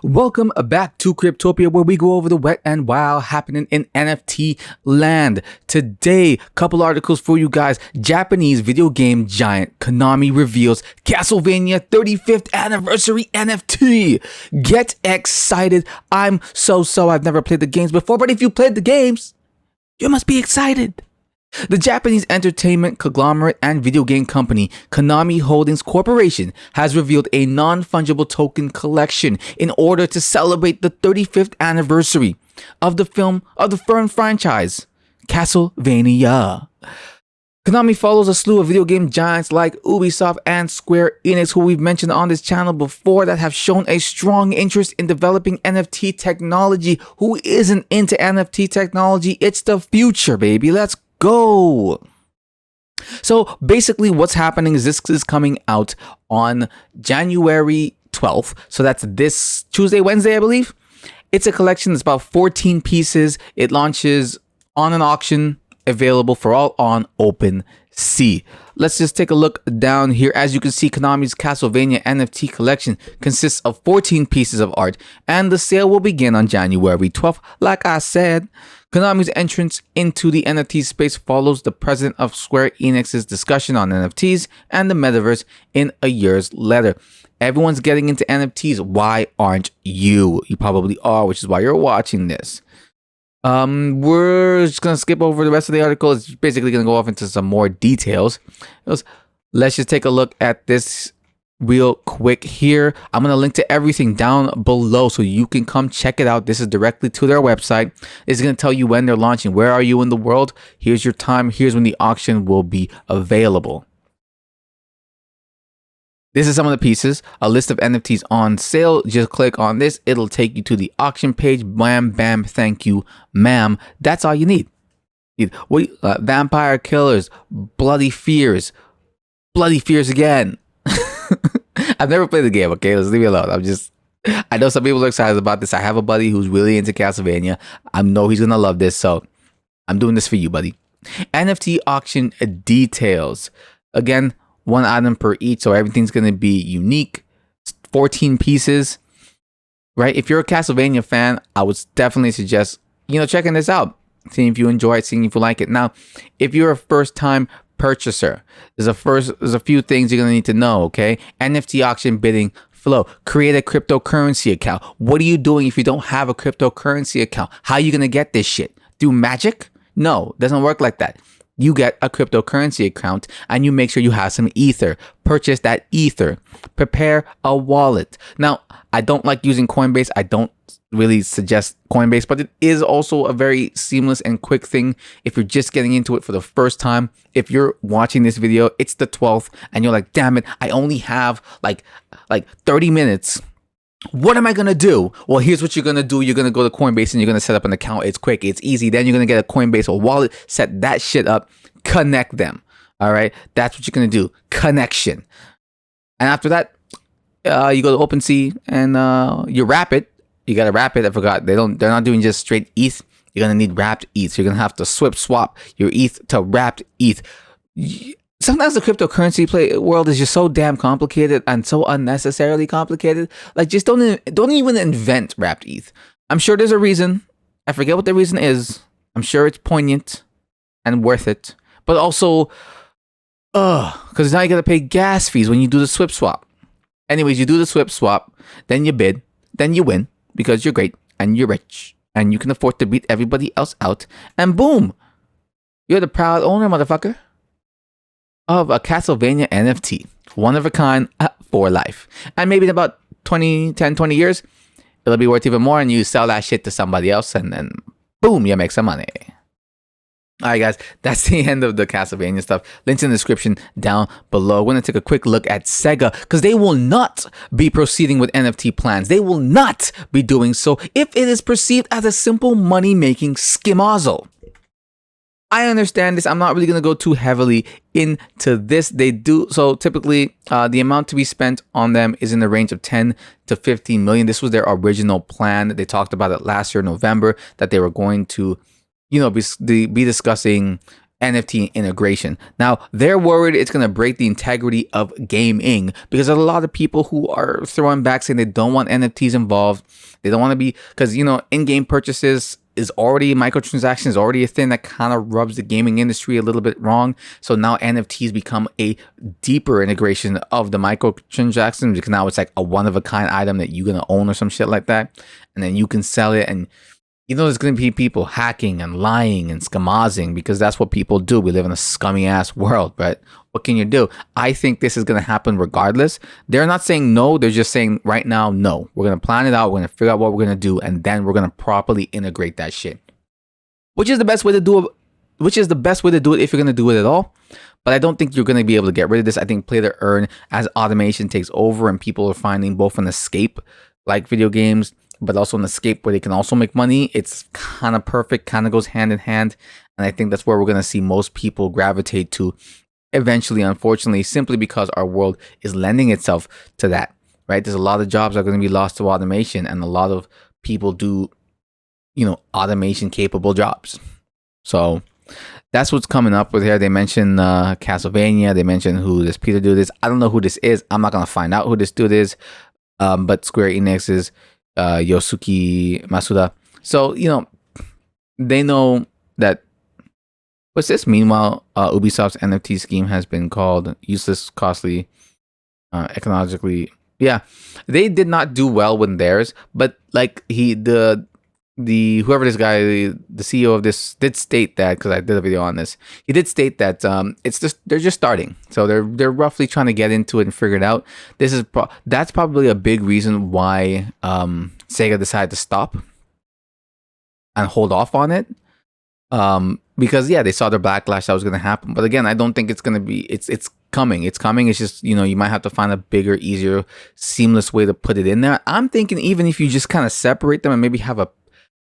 Welcome back to Cryptopia, where we go over the wet and wild happening in NFT land. Today, couple articles for you guys. Japanese video game giant Konami reveals Castlevania 35th anniversary NFT. Get excited. I'm so I've never played the games before, but if you played the games, you must be excited. The Japanese entertainment conglomerate and video game company Konami Holdings Corporation has revealed a non-fungible token collection in order to celebrate the 35th anniversary of the firm franchise, Castlevania. Konami follows a slew of video game giants like Ubisoft and Square Enix, who we've mentioned on this channel before, that have shown a strong interest in developing NFT technology. Who isn't into NFT technology? It's the future, baby. Let's go. So basically what's happening is this is coming out on January 12th. So that's this Tuesday, Wednesday, I believe. It's a collection that's about 14 pieces. It launches on an auction available for all on OpenSea. Let's just take a look down here. As you can see, Konami's Castlevania NFT collection consists of 14 pieces of art, and the sale will begin on January 12th. Like I said, Konami's entrance into the NFT space follows the president of Square Enix's discussion on NFTs and the metaverse in a year's letter. Everyone's getting into NFTs. Why aren't you? You probably are, which is why you're watching this. We're just going to skip over the rest of the article. It's basically going to go off into some more details. Let's just take a look at this real quick here. I'm going to link to everything down below so you can come check it out. This is directly to their website. It's going to tell you when they're launching. Where are you in the world? Here's your time. Here's when the auction will be available. This is some of the pieces, a list of NFTs on sale. Just click on this. It'll take you to the auction page. Bam, bam, thank you, ma'am. That's all you need. Vampire Killers, Bloody Fears again. I've never played the game, okay? Let's leave it alone. I know some people are excited about this. I have a buddy who's really into Castlevania. I know he's going to love this, so I'm doing this for you, buddy. NFT auction details. Again, one item per each, so everything's going to be unique. 14 pieces, right? If you're a Castlevania fan, I would definitely suggest, checking this out. Seeing if you enjoy it, seeing if you like it. Now, if you're a first-time purchaser, there's a few things you're going to need to know, okay? NFT auction bidding flow. Create a cryptocurrency account. What are you doing if you don't have a cryptocurrency account? How are you going to get this shit? Through magic? No, it doesn't work like that. You get a cryptocurrency account and you make sure you have some ether. Purchase that ether. Prepare a wallet. Now, I don't like using Coinbase. I don't really suggest Coinbase, but it is also a very seamless and quick thing if you're just getting into it for the first time. If you're watching this video, it's the 12th and you're like, damn it, I only have like 30 minutes. What am I going to do? Well, here's what you're going to do. You're going to go to Coinbase and you're going to set up an account. It's quick. It's easy. Then you're going to get a Coinbase or wallet, set that shit up, connect them. All right. That's what you're going to do. Connection. And after that, you go to OpenSea and you wrap it. You got to wrap it. I forgot. They're not doing just straight ETH. You're going to need wrapped ETH. So you're going to have to swap your ETH to wrapped ETH. Sometimes the cryptocurrency world is just so damn complicated and so unnecessarily complicated. Like, just don't even invent wrapped ETH. I'm sure there's a reason. I forget what the reason is. I'm sure it's poignant and worth it. But also, because now you got to pay gas fees when you do the SWIP swap. Anyways, you do the SWIP swap, then you bid, then you win because you're great and you're rich and you can afford to beat everybody else out. And boom, you're the proud owner, motherfucker, of a Castlevania NFT, one of a kind for life. And maybe in about 20 years, it'll be worth even more and you sell that shit to somebody else and then boom, you make some money. All right, guys, that's the end of the Castlevania stuff. Links in the description down below. We're going to take a quick look at Sega because they will not be proceeding with NFT plans. They will not be doing so if it is perceived as a simple money-making skimozzle. I understand this. I'm not really going to go too heavily into this. They do so typically the amount to be spent on them is in the range of 10 to 15 million. This was their original plan. They talked about it last year, November, that they were going to be discussing NFT integration. Now, they're worried it's going to break the integrity of gaming because there's a lot of people who are throwing back saying they don't want NFTs involved. They don't want to be, because, in-game purchases is already, microtransactions already a thing that kind of rubs the gaming industry a little bit wrong. So now NFTs become a deeper integration of the microtransactions because now it's like a one-of-a-kind item that you're going to own or some shit like that. And then you can sell it, and there's going to be people hacking and lying and scamazing because that's what people do. We live in a scummy ass world, but what can you do? I think this is going to happen regardless. They're not saying no. They're just saying right now, no. We're going to plan it out. We're going to figure out what we're going to do, and then we're going to properly integrate that shit. Which is the best way to do it. Which is the best way to do it if you're going to do it at all. But I don't think you're going to be able to get rid of this. I think play to earn as automation takes over and people are finding both an escape like video games, but also an escape where they can also make money. It's kind of perfect, kind of goes hand in hand. And I think that's where we're going to see most people gravitate to eventually, unfortunately, simply because our world is lending itself to that, right? There's a lot of jobs that are going to be lost to automation, and a lot of people do, automation capable jobs. So that's what's coming up with here. They mentioned Castlevania. They mentioned who this Peter dude is. I don't know who this is. I'm not going to find out who this dude is. But Square Enix is Yosuke Masuda. So, they know that. What's this? Meanwhile, Ubisoft's NFT scheme has been called useless, costly, economically. Yeah, they did not do well with theirs, but like the whoever this guy, the CEO of this, did state that, because I did a video on this. He did state that they're just starting, so they're roughly trying to get into it and figure it out. That's probably a big reason why Sega decided to stop and hold off on it. Because they saw the backlash that was going to happen. But again, I don't think it's going to be. It's coming. It's coming. It's just you might have to find a bigger, easier, seamless way to put it in there. I'm thinking even if you just kind of separate them and maybe have a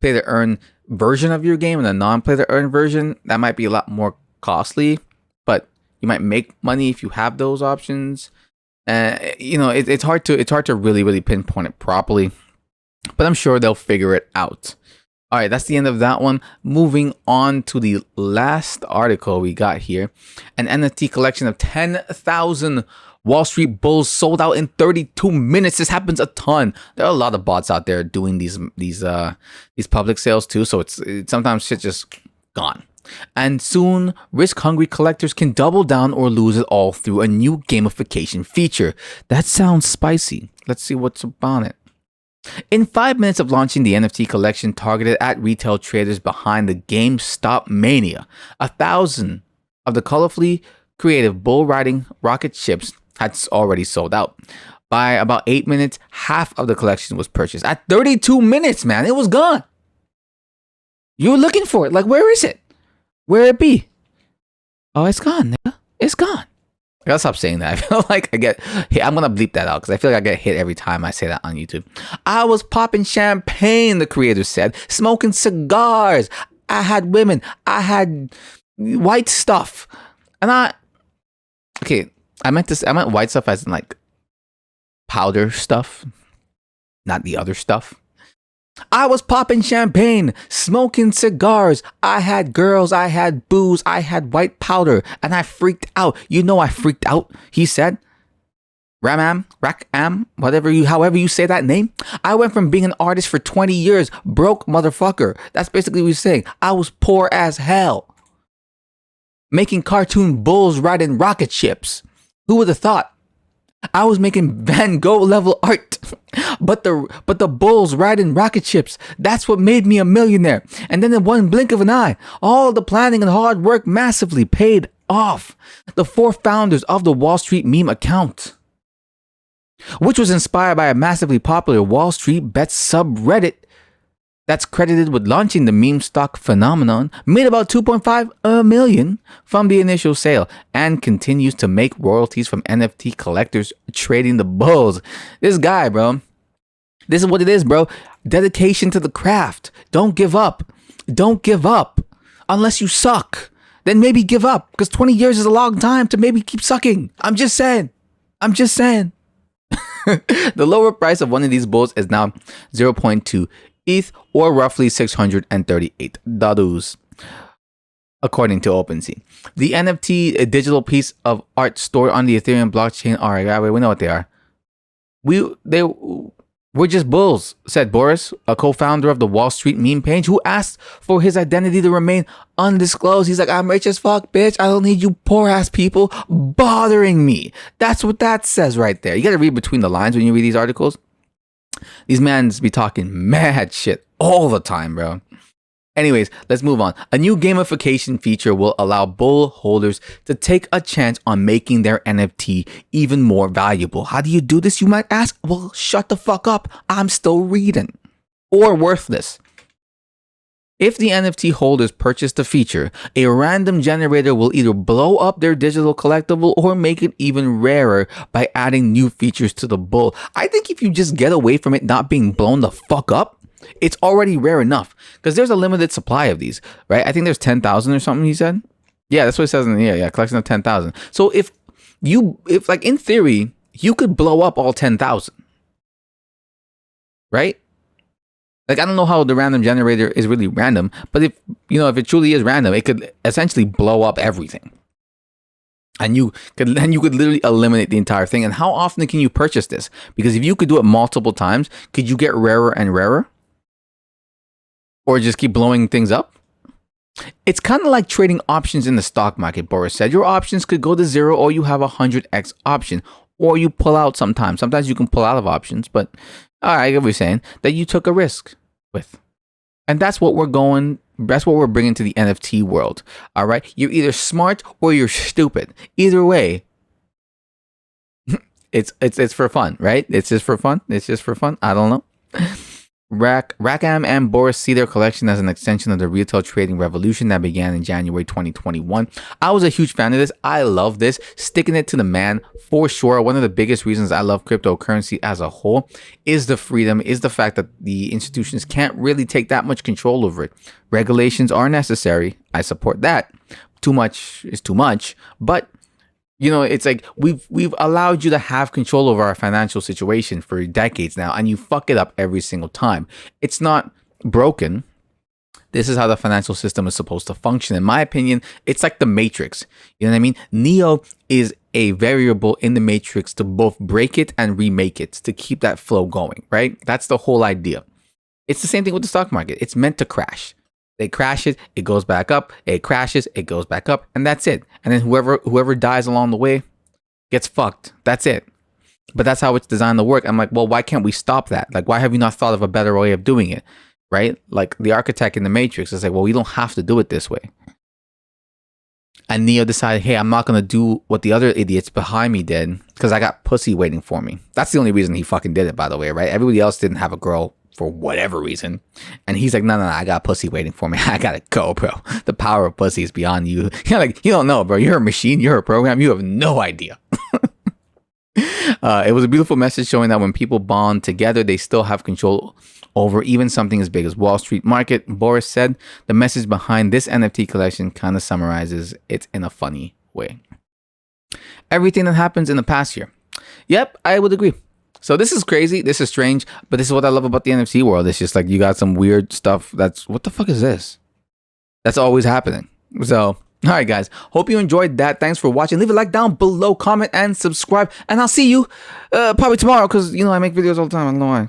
play to earn version of your game and a non-play to earn version, that might be a lot more costly. But you might make money if you have those options. It's hard to really pinpoint it properly. But I'm sure they'll figure it out. All right, that's the end of that one. Moving on to the last article we got here. An NFT collection of 10,000 Wall Street Bulls sold out in 32 minutes. This happens a ton. There are a lot of bots out there doing these public sales too, so it's sometimes shit just gone. And soon, risk-hungry collectors can double down or lose it all through a new gamification feature. That sounds spicy. Let's see what's about it. In 5 minutes of launching the NFT collection targeted at retail traders behind the GameStop mania, 1,000 of the colorfully creative bull riding rocket ships had already sold out. By about 8 minutes, half of the collection was purchased. At 32 minutes, man, it was gone. You were looking for it. Like, where is it? Where it be? Oh, it's gone, nigga. It's gone. I gotta stop saying that. I feel like I'm gonna bleep that out because I feel like I get hit every time I say that on YouTube. I was popping champagne, the creator said, smoking cigars. I had women. I had white stuff. And I meant white stuff as in like powder stuff, not the other stuff. I was popping champagne, smoking cigars. I had girls, I had booze, I had white powder, and I freaked out. I freaked out, he said. Rakam, however you say that name. I went from being an artist for 20 years, broke motherfucker. That's basically what he's saying. I was poor as hell. Making cartoon bulls riding rocket ships. Who would have thought? I was making Van Gogh level art, but the bulls riding rocket ships, that's what made me a millionaire. And then in one blink of an eye, all the planning and hard work massively paid off. The 4 founders of the Wall Street meme account, which was inspired by a massively popular Wall Street Bets subreddit that's credited with launching the meme stock phenomenon, made about $2.5 million from the initial sale and continues to make royalties from NFT collectors trading the bulls. This guy, bro, this is what it is, bro. Dedication to the craft. Don't give up. Don't give up. Unless you suck, then maybe give up, because 20 years is a long time to maybe keep sucking. I'm just saying. The lower price of one of these bulls is now 0.2 ETH, or roughly $638. according to OpenSea. The NFT, a digital piece of art stored on the Ethereum blockchain. All right, we know what they are. We're just bulls, said Boris, a co-founder of the Wall Street meme page, who asked for his identity to remain undisclosed. He's like, I'm rich as fuck, bitch. I don't need you poor ass people bothering me. That's what that says right there. You got to read between the lines when you read these articles. These mans be talking mad shit all the time, bro. Anyways, let's move on. A new gamification feature will allow bull holders to take a chance on making their NFT even more valuable. How do you do this, you might ask? Well, shut the fuck up. I'm still reading. Or worthless. If the NFT holders purchase the feature, a random generator will either blow up their digital collectible or make it even rarer by adding new features to the bull. I think if you just get away from it not being blown the fuck up, it's already rare enough, because there's a limited supply of these, right? I think there's 10,000 or something, he said. Yeah, that's what it says in the yeah, collection of 10,000. So if like in theory, you could blow up all 10,000, right? Like, I don't know how the random generator is really random, but if it truly is random, it could essentially blow up everything. And you could literally eliminate the entire thing. And how often can you purchase this? Because if you could do it multiple times, could you get rarer and rarer? Or just keep blowing things up? It's kind of like trading options in the stock market, Boris said. Your options could go to 0, or you have a 100x option, or you pull out sometimes. Sometimes you can pull out of options, but all right, I get what you're saying, that you took a risk with. And that's what we're bringing to the NFT world. All right. You're either smart or you're stupid. Either way, it's for fun, right? It's just for fun. I don't know. Rackham and Boris see their collection as an extension of the retail trading revolution that began in January 2021. I was a huge fan of this. I love this. Sticking it to the man for sure. One of the biggest reasons I love cryptocurrency as a whole is the freedom, is the fact that the institutions can't really take that much control over it. Regulations are necessary. I support that. Too much is too much. But it's like we've allowed you to have control over our financial situation for decades now, and you fuck it up every single time. It's not broken. This is how the financial system is supposed to function. In my opinion, it's like the Matrix. You know what I mean? Neo is a variable in the Matrix to both break it and remake it, to keep that flow going, right? That's the whole idea. It's the same thing with the stock market. It's meant to crash. They crash it, it goes back up, it crashes, it goes back up, and that's it. And then whoever dies along the way gets fucked. That's it. But that's how it's designed to work. I'm like, well, why can't we stop that? Like, why have you not thought of a better way of doing it? Right? Like the architect in the Matrix is like, well, we don't have to do it this way. And Neo decided, hey, I'm not going to do what the other idiots behind me did because I got pussy waiting for me. That's the only reason he fucking did it, by the way, right? Everybody else didn't have a girl for whatever reason. And he's like, no, I got pussy waiting for me. I gotta go, bro. The power of pussy is beyond you. You're like, you don't know, bro. You're a machine. You're a program. You have no idea. It was a beautiful message showing that when people bond together, they still have control over even something as big as Wall Street market. Boris said the message behind this NFT collection kind of summarizes it in a funny way. Everything that happens in the past year. Yep, I would agree. So this is crazy. This is strange. But this is what I love about the NFT world. It's just like you got some weird stuff that's, what the fuck is this? That's always happening. So, all right, guys. Hope you enjoyed that. Thanks for watching. Leave a like down below, comment, and subscribe. And I'll see you probably tomorrow because, I make videos all the time. I don't know why.